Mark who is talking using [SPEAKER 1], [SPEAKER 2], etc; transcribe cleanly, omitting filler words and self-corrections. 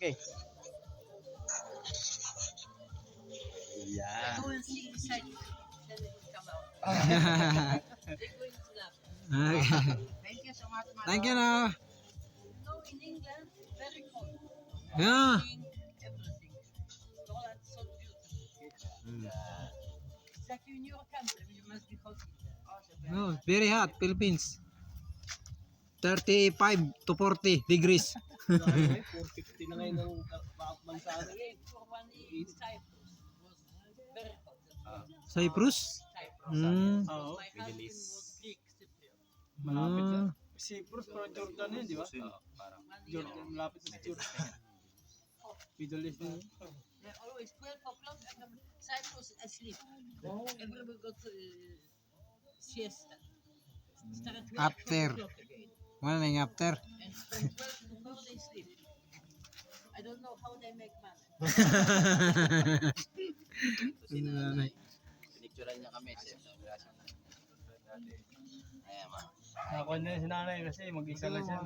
[SPEAKER 1] Okay. Yeah.
[SPEAKER 2] Go and see inside. Then it will come out. They're going to laugh.
[SPEAKER 1] Okay.
[SPEAKER 2] Thank you so much,
[SPEAKER 1] Thank you na.
[SPEAKER 2] You know, in England, very cold.
[SPEAKER 1] Yeah.
[SPEAKER 2] Pink, everything. Poland's so beautiful. It's like in your country, you must be hot in there. Also very
[SPEAKER 1] No,
[SPEAKER 2] hot.
[SPEAKER 1] very hot, Philippines. 35 to 40 degrees.
[SPEAKER 3] 450 na ngayon ang bansa
[SPEAKER 2] Again, for one in Cyprus was very hot.
[SPEAKER 1] Cyprus?
[SPEAKER 2] Cyprus.
[SPEAKER 1] Mm.
[SPEAKER 3] Oo.
[SPEAKER 2] My husband was Greek Cypriot.
[SPEAKER 3] Malapit sa
[SPEAKER 1] Ah.
[SPEAKER 3] Cyprus, pero Jordan yun, di ba?
[SPEAKER 2] One year.
[SPEAKER 3] Jordan, malapit sa Jordan. Middle East din.
[SPEAKER 2] They're always 12 o'clock and Cyprus asleep. Everybody go to siesta. Start at 12
[SPEAKER 1] After.
[SPEAKER 2] o'clock again.
[SPEAKER 1] Morning after.
[SPEAKER 2] And from 12 to 4 they sleep. I don't know how they make money.
[SPEAKER 4] Pinicturean niya kami. Ayan, ma.
[SPEAKER 3] Nakakuha na si nanay kasi mag-isa lang siya.